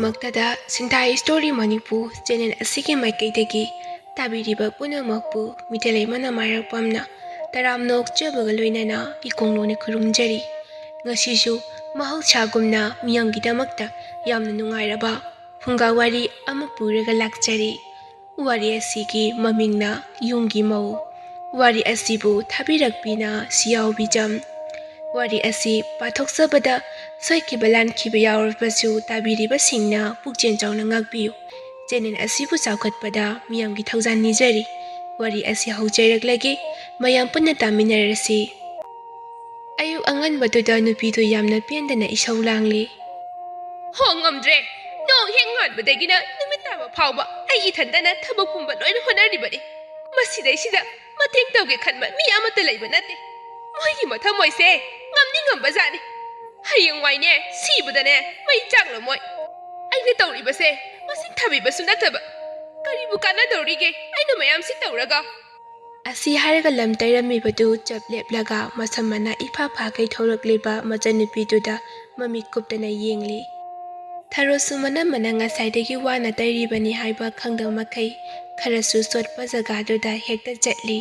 ꯃꯛꯇꯗ ꯁꯤꯟꯊꯥꯏ story Manipur channel ꯑꯁꯤꯒꯤ ꯃꯥꯏꯀꯩꯗꯒꯤ ꯇꯥꯕꯤꯔꯤꯕ ꯄꯨꯝꯅꯃꯛꯄꯨ ꯃꯤꯇꯩꯂꯩꯃ ꯅꯃꯥꯏꯔꯛꯄꯝꯅ ꯇꯔꯥꯝꯅ ꯑꯣꯛꯆꯕꯒ ꯂꯣꯏꯅꯅ ꯏꯀꯣꯡꯂꯣꯟꯅ ꯈꯨꯔꯨꯝꯖꯔꯤ꯫ ꯉꯁꯤꯁꯨ ꯃꯍꯧꯁꯥꯒꯨꯝꯅ ꯃꯤꯌꯥꯝꯒꯤꯗꯃꯛꯇ ꯌꯥꯝꯅ ꯅꯨꯡꯉꯥꯏꯔꯕ ꯐꯨꯡꯒꯥ ꯋꯥꯔꯤ ꯑꯃ ꯄꯨꯔꯒ ꯂꯥꯛꯆꯔꯤ꯫ ꯋꯥꯔꯤ ꯑꯁꯤꯒꯤ ꯃꯃꯤꯡꯅ ꯌꯨꯝꯒꯤ ꯃꯧ꯫ ꯋꯥꯔꯤ ꯑꯁꯤꯕꯨ ꯊꯥꯕꯤꯔꯛꯄꯤꯅ ꯁꯤꯌꯥ ꯍꯥꯎꯕꯤꯖꯝ꯫ ꯋꯥꯔꯤ ꯑꯁꯤ ꯄꯥꯊꯣꯛꯆꯕꯗ ꯁꯣꯏꯈꯤꯕ ꯂꯥꯟꯈꯤꯕ ꯌꯥꯎꯔꯕꯁꯨ ꯇꯥꯕꯤꯔꯤꯕꯁꯤꯡꯅ ꯄꯨꯛꯆꯦꯜ ꯆꯥꯎꯅ ꯉꯥꯛꯄꯤꯌꯨ꯫ ꯆꯦꯅꯦꯜ ꯑꯁꯤꯕꯨ ꯆꯥꯎꯈꯠꯄꯗ ꯃꯤꯌꯥꯝꯒꯤ ꯊꯧꯖꯥꯜ ꯅꯤꯖꯔꯤ꯫ ꯋꯥꯔꯤ ꯑꯁꯤ ꯍꯧꯖꯔꯛꯂꯒꯦ, ꯃꯌꯥꯝ ꯄꯨꯟꯅ ꯇꯥꯃꯤꯟꯅꯔꯁꯤ꯫ ꯑꯌꯨꯛ ꯑꯉꯟꯕꯗꯨꯗ ꯅꯨꯄꯤꯗꯨ ꯌꯥꯝꯅ ꯄꯦꯟꯗꯅ ꯏꯁꯧ ꯂꯥꯡꯂꯤ꯫ ꯍꯣ ꯉꯝꯗ꯭ꯔꯦ! ꯅꯣꯡ ꯍꯦꯛ ꯉꯥꯟꯕꯗꯒꯤꯅ ꯅꯨꯃꯤꯠ ꯇꯥꯕ ꯐꯥꯎꯕ ꯑꯩ ꯏꯊꯟꯇꯅ ꯊꯕꯛ ꯄꯨꯝꯕ ꯂꯣꯏꯅ ꯍꯣꯠꯅꯔꯤꯕꯅꯤ꯫ ꯃꯁꯤꯗꯩꯁꯤꯗ ꯃꯇꯦꯡ ꯇꯧꯒꯦ ꯈꯟꯕ ꯃꯤ ꯑꯃꯠꯇ ꯂꯩꯕ ꯅꯠꯇꯦ꯫ ꯃꯣꯏꯒꯤ ꯃꯊꯃꯣꯏꯁꯦ ꯉꯝꯗꯤ ꯉꯝꯕꯖꯥꯠꯅꯤ꯫ ꯍꯌꯦꯡꯋꯥꯏꯅꯦ ꯁꯤꯕꯗꯅꯦ ꯃꯩ ꯆꯥꯛꯂꯝꯃꯣꯏ꯫ ꯑꯩꯅ ꯇꯧꯔꯤꯕꯁꯦ ꯃꯁꯤꯡ ꯊꯥꯕꯤꯕꯁꯨ ꯅꯠꯇꯕ ꯀꯔꯤꯕꯨ ꯀꯥꯟꯅꯗꯧꯔꯤꯒꯦ ꯑꯩꯅ ꯃꯌꯥꯝꯁꯤ ꯇꯧꯔꯒ? ꯑꯁꯤ ꯍꯥꯏꯔꯒ ꯂꯝ ꯇꯩꯔꯝꯃꯤꯕꯗꯨ ꯆꯞ ꯂꯦꯞꯂꯒ ꯃꯁꯝ ꯃꯅꯥ ꯏꯐꯥ ꯐꯥꯈꯩ ꯊꯣꯔꯛꯂꯤꯕ ꯃꯆꯟꯅꯨꯄꯤꯗꯨꯗ ꯃꯃꯤꯠ ꯀꯨꯞꯇꯅ ꯌꯦꯡꯂꯤ꯫ ꯊꯔꯣꯁꯨ ꯃꯅꯝꯃꯅ ꯉꯁꯥꯏꯗꯒꯤ ꯋꯥꯅ ꯇꯩꯔꯤꯕꯅꯤ ꯍꯥꯏꯕ ꯈꯪꯗꯕ ꯃꯈꯩ ꯈꯔꯁꯨ ꯆꯣꯠꯄ ꯖꯒꯥꯗꯨꯗ ꯍꯦꯛꯇ ꯆꯠꯂꯤ꯫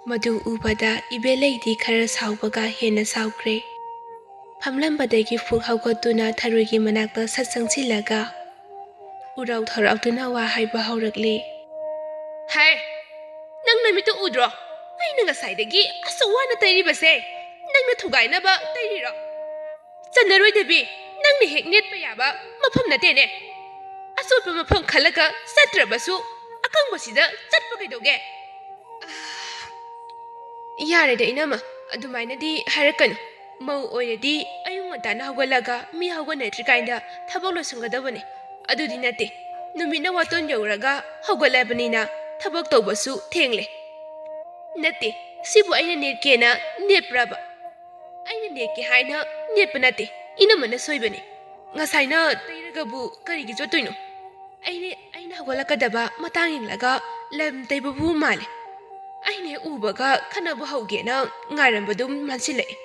ꯃꯗꯨ ꯎꯕꯗ ꯏꯕꯦꯂꯩꯗꯤ ꯈꯔ ꯁꯥꯎꯕꯒ ꯍꯦꯟꯅ ꯁꯥꯎꯈ꯭ꯔꯦ꯫ ꯐꯝꯂꯝꯕꯗꯒꯤ ꯐꯨꯛ ꯍꯧꯒꯠꯇꯨꯅ ꯊꯔꯣꯏꯒꯤ ꯃꯅꯥꯛꯇ ꯁꯠ ꯆꯪꯁꯤꯜꯂꯒ ꯎꯔꯥꯎ ꯊꯔꯥꯎꯗꯨꯅ ꯋꯥ ꯍꯥꯏꯕ ꯍꯧꯔꯛꯂꯤ꯫ ꯍꯥꯏ! ꯅꯪ ꯅꯃꯤꯠꯇꯨ ꯎꯗ꯭ꯔꯣ? ꯑꯩꯅ ꯉꯁꯥꯏꯗꯒꯤ ꯑꯁꯨꯛ ꯋꯥꯅ ꯇꯩꯔꯤꯕꯁꯦ ꯅꯪꯅ ꯊꯨꯒꯥꯏꯅꯕ ꯇꯩꯔꯤꯔꯣ? ꯆꯟꯅꯔꯣꯏꯗꯕꯤ! ꯅꯪꯅ ꯍꯦꯛ ꯅꯦꯠꯄ ꯌꯥꯕ ꯃꯐꯝ ꯅꯠꯇꯦꯅꯦ꯫ ꯑꯆꯣꯠꯄ ꯃꯐꯝ ꯈꯜꯂꯒ ꯆꯠꯇ꯭ꯔꯕꯁꯨ ꯑꯀꯪꯕꯁꯤꯗ ꯆꯠꯄ ꯀꯩꯗꯧꯒꯦ? ꯌꯥꯔꯦꯗ ꯏꯅꯝꯃ, ꯑꯗꯨꯃꯥꯏꯅꯗꯤ ꯍꯥꯏꯔꯛꯀꯅꯨ꯫ ꯃꯧ ꯑꯣꯏꯔꯗꯤ ꯑꯌꯨꯛ ꯉꯟꯇꯥꯅ ꯍꯧꯒꯠꯂꯒ ꯃꯤ ꯍꯧꯒꯠꯅꯗ꯭ꯔꯤꯀꯥꯟꯗ ꯊꯕꯛ ꯂꯣꯏꯁꯤꯟꯒꯗꯕꯅꯤ꯫ ꯑꯗꯨꯗꯤ ꯅꯠꯇꯦ, ꯅꯨꯃꯤꯠꯅ ꯋꯥꯇꯣꯟ ꯌꯧꯔꯒ ꯍꯧꯒꯠꯂꯕꯅꯤꯅ ꯊꯕꯛ ꯇꯧꯕꯁꯨ ꯊꯦꯡꯂꯦ꯫ ꯅꯠꯇꯦ, ꯁꯤꯕꯨ ꯑꯩꯅ ꯅꯦꯠꯀꯦꯅ ꯅꯦꯠꯄ꯭ꯔꯕ? ꯑꯩꯅ ꯅꯦꯠꯀꯦ ꯍꯥꯏꯅ ꯅꯦꯠꯄ ꯅꯠꯇꯦ, ꯏꯅꯝꯃꯅ ꯁꯣꯏꯕꯅꯤ꯫ ꯉꯁꯥꯏꯅ ꯇꯩꯔꯒꯕꯨ ꯀꯔꯤꯒꯤ ꯆꯣꯠꯇꯣꯏꯅꯣ? ꯑꯩꯅ ꯍꯧꯒꯠꯂꯛꯀꯗꯕ ꯃꯇꯥꯡ ꯌꯦꯡꯂꯒ ꯂꯝ ꯇꯩꯕꯕꯨ ꯃꯥꯜꯂꯦ꯫ ꯑꯩꯅ ꯍꯦꯛ ꯎꯕꯒ ꯈꯟꯅꯕ ꯍꯧꯒꯦꯅ ꯉꯥꯏꯔꯝꯕꯗꯨ ꯃꯥꯟꯁꯤꯜꯂꯛꯑꯦ꯫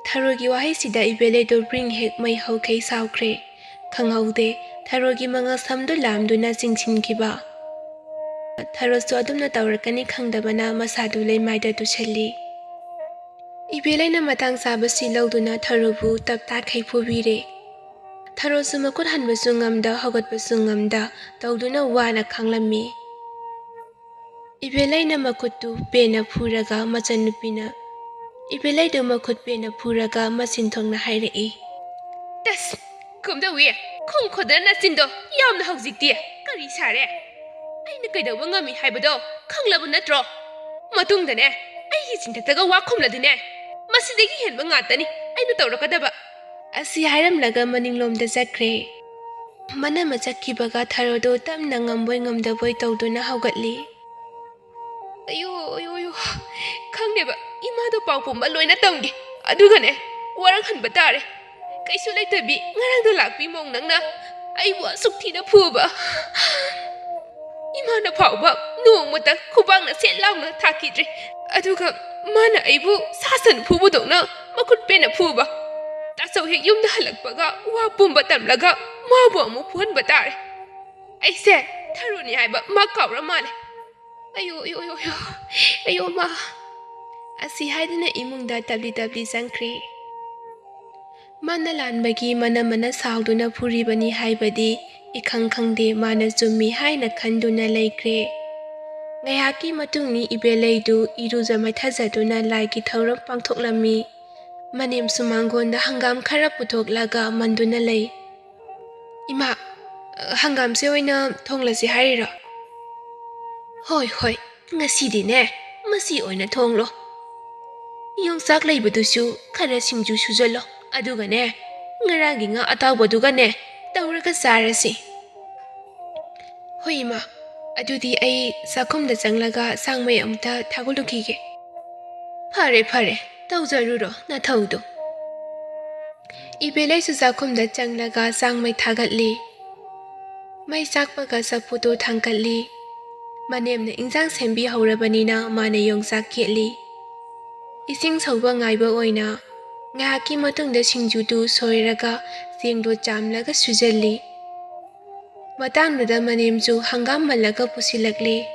ꯊꯔꯣꯏꯒꯤ ꯋꯥꯍꯩꯁꯤꯗ ꯏꯕꯦꯂꯩꯗꯨ ꯕ꯭ꯔꯤꯡ ꯍꯦꯛ ꯃꯩ ꯍꯧꯈꯩ ꯁꯥꯎꯈ꯭ꯔꯦ꯫ ꯈꯪꯍꯧꯗꯦ ꯊꯔꯣꯏꯒꯤ ꯃꯉꯛꯁꯝꯗꯨ ꯂꯥꯝꯗꯨꯅ ꯆꯤꯡꯁꯤꯟꯈꯤꯕ꯫ ꯊꯔꯣꯁꯨ ꯑꯗꯨꯝꯅ ꯇꯧꯔꯛꯀꯅꯤ ꯈꯪꯗꯕꯅ ꯃꯁꯥꯗꯨ ꯂꯩꯃꯥꯏꯗ ꯇꯨꯁꯜꯂꯤ꯫ ꯏꯕꯦꯂꯩꯅ ꯃꯇꯥꯡ ꯆꯥꯕꯁꯤ ꯂꯧꯗꯨꯅ ꯊꯔꯣꯕꯨ ꯇꯞꯇꯥꯈꯩ ꯐꯨꯕꯤꯔꯦ꯫ ꯊꯔꯣꯁꯨ ꯃꯈꯨꯠ ꯍꯟꯕꯁꯨ ꯉꯝꯗ ꯍꯧꯒꯠꯄꯁꯨ ꯉꯝꯗ ꯇꯧꯗꯨꯅ ꯋꯥꯅ ꯈꯥꯡꯂꯝꯃꯤ꯫ ꯏꯕꯦꯂꯩꯅ ꯃꯈꯨꯠꯇꯨ ꯄꯦꯟꯅ ꯐꯨꯔꯒ ꯃꯆꯟꯅꯨꯄꯤꯅ ꯏꯕꯦꯂꯩꯗꯨ ꯃꯈꯨꯠ ꯄꯦꯟꯅ ꯐꯨꯔꯒ ꯃꯆꯤꯟ ꯊꯣꯛꯅ ꯍꯥꯏꯔꯛꯏ꯫ ꯇꯁ! ꯀꯝꯗꯧꯏ? ꯈꯣꯡ ꯈꯣꯗꯅ ꯅꯆꯤꯟꯗꯣ ꯌꯥꯝꯅ ꯍꯧꯖꯤꯛꯇꯤ ꯀꯔꯤ ꯁꯥꯔꯦ? ꯑꯩꯅ ꯀꯩꯗꯧꯕ ꯉꯝꯃꯤ ꯍꯥꯏꯕꯗꯣ ꯈꯪꯂꯕ ꯅꯠꯇ꯭ꯔꯣ? ꯃꯇꯨꯡꯗꯅꯦ ꯑꯩꯒꯤ ꯆꯤꯟꯊꯛꯇꯒ ꯋꯥ ꯈꯨꯝꯂꯗꯤꯅꯦ ꯃꯁꯤꯗꯒꯤ ꯍꯦꯟꯕ ꯉꯥꯛꯇꯅꯤ ꯑꯩꯅ ꯇꯧꯔꯛꯀꯗꯕ꯫ ꯑꯁꯤ ꯍꯥꯏꯔꯝꯂꯒ ꯃꯅꯤꯡꯂꯣꯝꯗ ꯆꯠꯈ꯭ꯔꯦ꯫ ꯃꯅꯝꯃ ꯆꯠꯈꯤꯕꯒ ꯊꯔꯣꯗꯨ ꯇꯞꯅ ꯉꯝꯕꯣꯏ ꯉꯝꯗꯕꯣꯏ ꯇꯧꯗꯨꯅ ꯍꯧꯒꯠꯂꯤ꯫ ꯑꯌꯣ! ꯈꯪꯗꯦꯕ, ꯏꯃꯥꯗꯣ ꯄꯥꯎ ꯄꯨꯝꯕ ꯂꯣꯏꯅ ꯇꯝꯒꯦ, ꯑꯗꯨꯒꯅꯦ ꯋꯥꯔꯛꯍꯟꯕ ꯇꯥꯔꯦ꯫ ꯀꯩꯁꯨ ꯂꯩꯇꯕꯤ ꯉꯔꯥꯡꯗ ꯂꯥꯛꯄꯤ ꯃꯧ ꯅꯪꯅ ꯑꯩꯕꯨ ꯑꯁꯨꯛ ꯊꯤꯅ ꯐꯨꯕ꯫ ꯏꯃꯥꯅ ꯐꯥꯎꯕ ꯅꯣꯡꯃꯇ ꯈꯨꯕꯥꯛꯅ ꯁꯦꯠ ꯂꯥꯎꯅ ꯊꯥꯈꯤꯗ꯭ꯔꯤ, ꯑꯗꯨꯒ ꯃꯥꯅ ꯑꯩꯕꯨ ꯁꯥ ꯁꯟ ꯐꯨꯕꯗꯧꯅ ꯃꯈꯨꯠ ꯄꯦꯟꯅ ꯐꯨꯕ꯫ ꯇꯥꯆꯧ ꯍꯦꯛ ꯌꯨꯝꯗ ꯍꯜꯂꯛꯄꯒ ꯋꯥ ꯄꯨꯝꯕ ꯇꯝꯂꯒ ꯃꯥꯕꯨ ꯑꯃꯨꯛ ꯐꯨꯍꯟꯕ ꯇꯥꯔꯦ꯫ ꯑꯩꯁꯦ ꯊꯔꯣꯅꯤ ꯍꯥꯏꯕ ꯃꯥ ꯀꯥꯎꯔ ꯃꯥꯜꯂꯦ꯫ ꯑꯌꯣ ꯃꯥ! ꯑꯁꯤ ꯍꯥꯏꯗꯨꯅ ꯏꯃꯨꯡꯗ ꯇꯞꯂꯤ ꯇꯞꯂꯤ ꯆꯪꯈ꯭ꯔꯦ꯫ ꯃꯥꯅ ꯂꯥꯟꯕꯒꯤ ꯃꯅꯝꯃꯅ ꯁꯥꯎꯗꯨꯅ ꯐꯨꯔꯤꯕꯅꯤ ꯍꯥꯏꯕꯗꯤ ꯏꯈꯪ ꯈꯪꯗꯦ, ꯃꯥꯅ ꯆꯨꯝꯃꯤ ꯍꯥꯏꯅ ꯈꯟꯗꯨꯅ ꯂꯩꯈ꯭ꯔꯦ꯫ ꯉꯥꯏꯍꯥꯛꯀꯤ ꯃꯇꯨꯡꯅꯤ ꯏꯕꯦꯂꯩꯗꯨ ꯏꯔꯨꯖ ꯃꯥꯏꯊꯖꯗꯨꯅ ꯂꯥꯏꯒꯤ ꯊꯧꯔꯝ ꯄꯥꯡꯊꯣꯛꯂꯝꯃꯤ꯫ ꯃꯅꯦꯝꯁꯨ ꯃꯥꯡꯒꯣꯟꯗ ꯍꯪꯒꯥꯝ ꯈꯔ ꯄꯨꯊꯣꯛꯂꯒ ꯃꯟꯗꯨꯅ ꯂꯩ꯫ ꯏꯃꯥ, ꯍꯪꯒꯥꯝꯁꯦ ꯑꯣꯏꯅ ꯊꯣꯡꯂꯁꯤ ꯍꯥꯏꯔꯤꯔꯣ? ꯍꯣꯏ, ꯉꯁꯤꯗꯤꯅꯦ ꯃꯁꯤ ꯑꯣꯏꯅ ꯊꯣꯡꯂꯣ꯫ ꯌꯣꯡꯆꯥꯛ ꯂꯩꯕꯗꯨꯁꯨ ꯈꯔ ꯁꯤꯡꯖꯨ ꯁꯨꯖꯜꯂꯣ, ꯑꯗꯨꯒꯅꯦ ꯉꯔꯥꯡꯒꯤ ꯉꯥ ꯑꯇꯥꯎꯕꯗꯨꯒꯅꯦ ꯇꯧꯔꯒ ꯆꯥꯔꯁꯤ꯫ ꯍꯣꯏ ꯏꯃꯥ, ꯑꯗꯨꯗꯤ ꯑꯩ ꯆꯥꯛꯈꯨꯝꯗ ꯆꯪꯂꯒ ꯆꯥꯡꯃꯩ ꯑꯃꯨꯛꯇ ꯊꯥꯒꯠꯂꯨꯈꯤꯒꯦ꯫ ꯐꯔꯦ, ꯇꯧꯖꯔꯨꯔꯣ ꯅꯊꯧꯗꯣ꯫ ꯏꯕꯦꯂꯩꯁꯨ ꯆꯥꯛꯈꯨꯝꯗ ꯆꯪꯂꯒ ꯆꯥꯡꯃꯩ ꯊꯥꯒꯠꯂꯤ꯫ ꯃꯩ ꯆꯥꯛꯄꯒ ꯆꯐꯨꯗꯨ ꯊꯥꯡꯒꯠꯂꯤ꯫ ꯃꯅꯦꯝꯅ ꯏꯟꯖꯥꯡ ꯁꯦꯝꯕꯤꯍꯧꯔꯕꯅꯤꯅ ꯃꯥꯅ ꯌꯣꯡꯆꯥꯛ ꯈꯦꯠꯂꯤ꯫ ꯏꯁꯤꯡ ꯁꯧꯕ ꯉꯥꯏꯕ ꯑꯣꯏꯅ Ngahaki matungda singjudu soiraga sengdo chamlaga sujalli. Matangduda manemju hangam malaga pusilakli.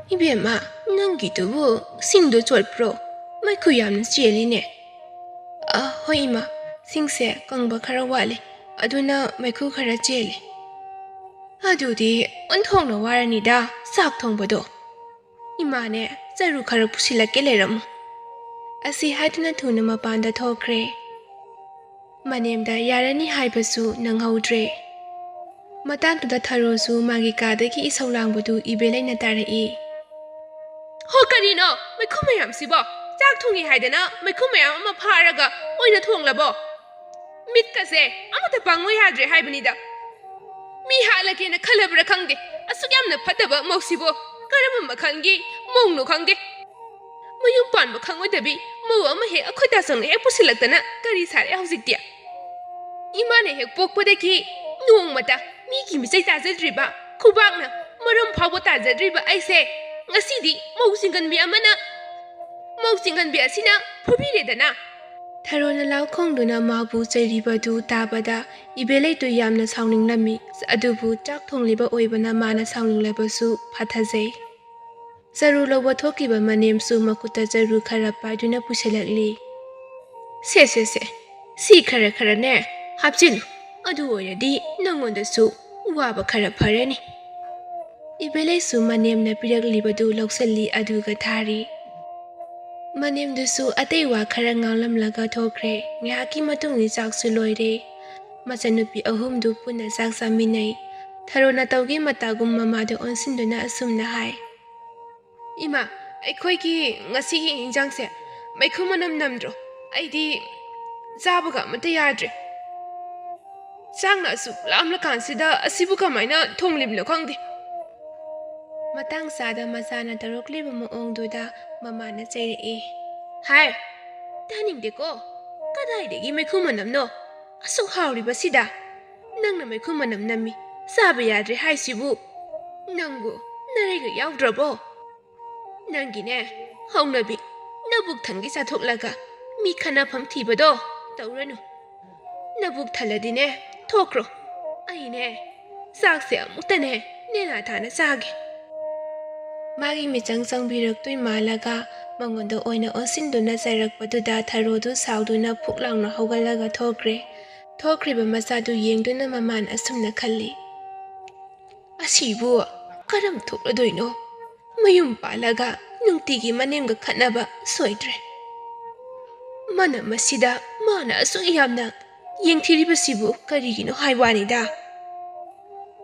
Ibema, nangitubu singdo chotpro. Maiku yamna cheline. Hoi ima, singse kangba khara wale. Aduna maiku khara chele. Adudi onthongna waranida sak thongbado. Imane zaru khara pusilake leramu. Asi haiduna thuna mapanda thokre. Manemda yarani haibasu nanghaudre. Matangduda tharosu magi kadagi isaulangbadu Ibeleina tarai. Ho karino maiku mayam sibo chak thungi haidana maiku mayam ama pharaga oina thonglabo mit kase amata pangoi hadre haibanida mi halake na khalabra khangde asuk yamna phataba mausibo karama makhangi mongno khangde mayum pan makhangoi dabi mau ama he akhoita sang he pusilaktana kari sare hausiktia imane he pokpadaki nongmata mi ki misai tajadriba khubakna maram phawo tajadriba aise ngasidi mausingan bi asina phubiredana Tharona laukhongduna mabu chairibadu tabada Ibelaitu yamna sauninglammi adubu chak thongliba oibana mana sauninglabasu phathajai. Zaru lobo thokiba manemsu makuta zaru khara paiduna pusilakli. Se. Si khara ne hapjilu. Adu oiradi nangondasu waba khara pharani. Ibelaisu manemna piraklibadu lausalli aduga thari. Manemdusu atei wa khara nganglamlaga thokre ngahaki matungni chaksu loire machanupi ahumdu puna chak chaminai tharona tawgi matagum mamadu onsinduna asumna hai Ima aikhoigi ngasigi injangse maikhu manam namdro aidi zabaga mata yadre changna su lamla kansida asibu kamaina thonglimlo khangde matang sada masana tarokliba maongduda mamana chairei hai taningdeko kadaidegi maikhu manamno asuk hauriba sida nangna maikhu manam nami saba yadre haisibu nangu naraiga yaudrobo nangine haungnabi nabuk thangi sathoklaga mi khanafam thibado tauranu nabuk thaladine thokro aine sakse amuktane nena thana sage magi michang changbiraktui malaga mangondo oina osinduna chairakpaduda tharodu sauduna phuklangna hogalaga thokriba masadu yengduna maman asumna khalli asibu karam thokladoino mayum palaga nungtigi manemga khanaba soidre mana masida mana asu yamna yengthiribasibu karigino haiwanida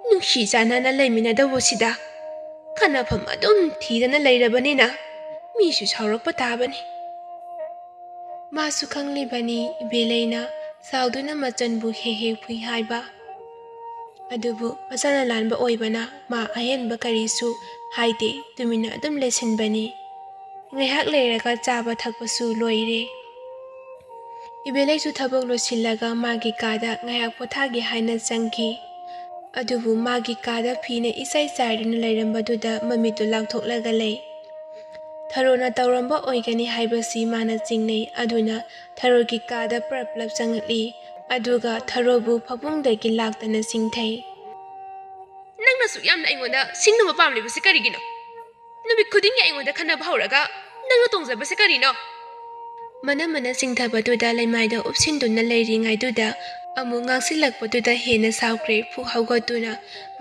nungshi janana laimina dawosida kanafam adum thidana lairabanina misu saurakpa tabani masu khanglibani Ibeleina sauduna machanbu he phui haiba adubu masana lanba oibana ma ahenba karisu haide tumina adum lesinbani ngaihak leiraga chaba thakpasu loire Ibelaisu thabak losillaga magi kada ngaihak pothagi haina changki adubu magi kada phina isai chairina leirambaduda mamitu langthoklaga lei tharona tawramba oigani haibasi mana chingnei aduna tharogi kada praplap changli aduga tharobu phapungdagi laktana singthai nangna su yamna aingonda singnuma pamlibasi karigino nubi khudingi aingonda khanaba hauraga nangna tongjabasi karino mana singthabaduda laimaida upsinduna leiringaiduda amu ngaksilakpaduda hena saukre phu haugatuna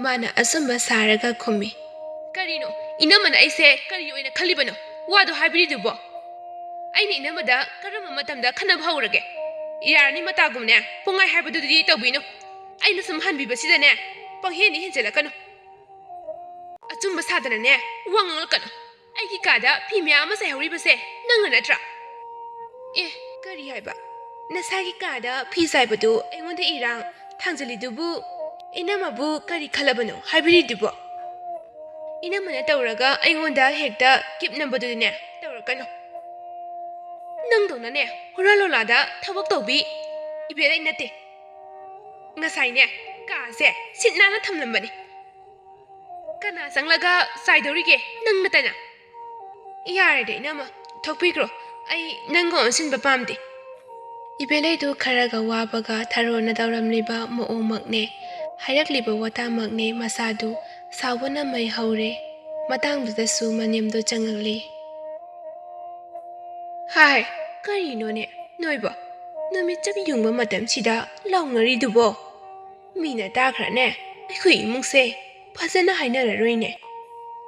mana asumba saraga khumi karino inamana aise kari oina khalibano wado haibiridubo aini inamada karama matamda khanaba haurage yarani matagumne pongai haibadudi tawbino aina sum hanbibasidane pangheni henjelakano achumba sadanane wangalkano aigi kada phimya ama sai hauribase nanga natra kari haiba nasagi kada phi saibadu aingonda irang thangjalidubu inamabu kari khalabano haibiridubo inamana tawraga aingonda hekta kipnambadune tawrakano nangdonane horalolada thabak tawbi Ibelai nate ngasaine kase sitnana thamlambani kana sanglaga saidorige nang natana yarade nama thokpikro ai nanggo onsinba pamde Ibelaidu kharaga wabaga tharona dauramliba moongmakne hairagliba watamakne masadu sawbana mai haure matangdudasu manemdu changakli. Hai, karinone noiba numit chap yungba matamsida launaridubo mina takrane akhoi imungse phajana hainararoine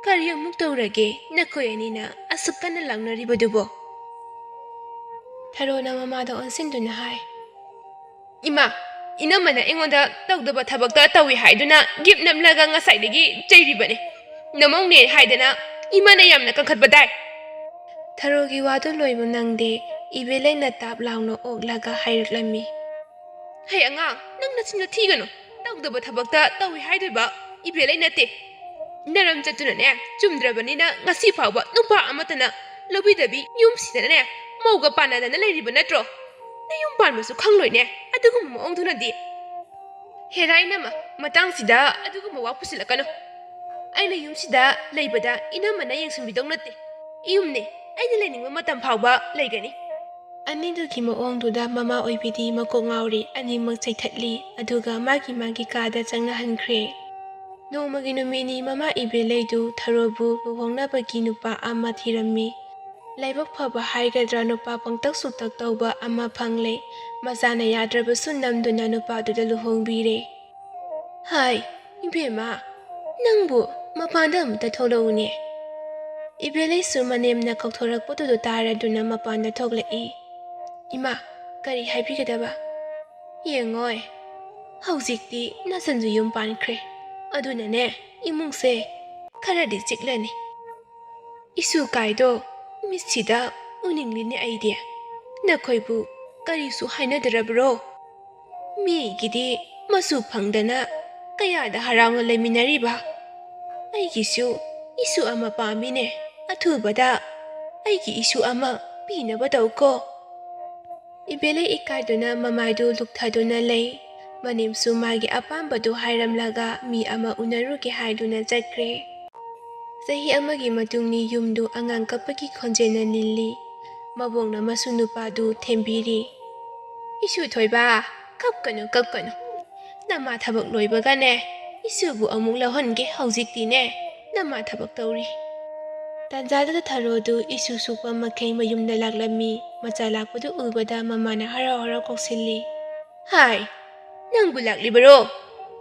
kari amuk tawrage nakoyanina asukana launaribadubo. Tharona mamada onsinduna hai. Ima, inamana engonda tawdaba thabakta tawi haiduna gip namlaga ngasaidagi chairibane. Namongne haidana imana yamna kankhatbadai. Tharogi wadu loibu nangde Ibelaiina tap launa oklaga hairuklami. Hai angang, nang nachinna thigano. Tawdaba thabakta tawi haiduba Ibelaiina te. Naram chatunane chumdrabanina ngasi phawba nupa amatana lobidabi yumsidane mauga panadana leiriba natro. Nayum panbasu khangloine adugum moongdunadi. Herainama matangsida adugum wa pusilakano. Aina yumsida leibada inamana yengsambidong natte. Iyumne aina leningba matam phawba leigani. Anidugi moongduda mama oibidi makok ngauri animak chaithatli aduga magi kada changnahankre. Nomagi numini mama Ibelaidu tharobu luhongnabagi nupa ama thirammi. Laibak phaba haigadra nupa pangtak suktak tawba ama phangle Machana yadrabasu namduna nupaduda luhongbire. Hai, Ibema, nangbu mapanda amta tholaune. Ibelaisu manemna kauthorakpudu taraduna mapanda thoglai. Ima, kari haibigadaba? Yengoi, haujikti nasanju yum pankre. Adunane imungse kharadi chiklani. Isu kaido misida uninglini idea. Nakoibu karisu hainadarabro. Mi gidi masu phangdana kayada harawna leminariba. Aigisu isu ama pamine athubada aigi isu ama pinaba tawko. Ibelai ikaiduna mamaidu lukthaduna lei. Manemsu magi apambadu hairamlaga mi ama unaruge haiduna chakre. Sahi amagi matungni yumdu angang kapagi khonjena nilli. Mabongna masu nupadu thembiri. Isu thoiba kapkanu. Nama thabak loibagane. Isubu amuk lahonge haujiktine. Nama thabak tawri. Tanjada tharodu isu sukpa makhei mayumda laklami. Macha lakpadu ubada mamana harau koksilli. Hai, nangbu laklibaro?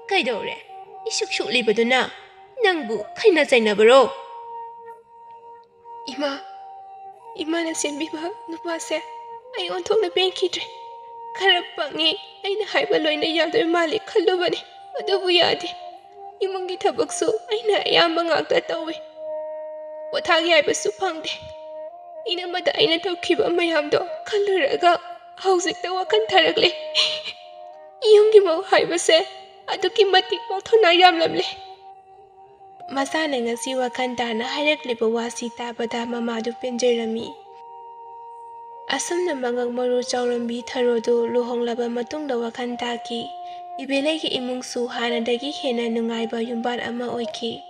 Kaidore? Isuk libaduna. Nangbu khaina chainabaro? Ima na senbiba nupase ai onthokna benkidre. Khara pangi aina haiba loina yadoi mali khallubani adubu yade. Imungi thabaksu aina ayamba ngakta tawi. Wathagi haibasu phangde. Inamada aina tawkhiba mayamdo khalluraga haujikta wakan tharakle. Yumgi mau haibase aduki matik thona yamlamle. Machana ngasi wakan tana hairakliba wasi tabada mamadu penjerami. Asumna mangak maru chaurambi tharodu luhonglaba matungda wakan taki. Ibelaigi imungsu hanadagi hena nungaiba yumban ama oiki.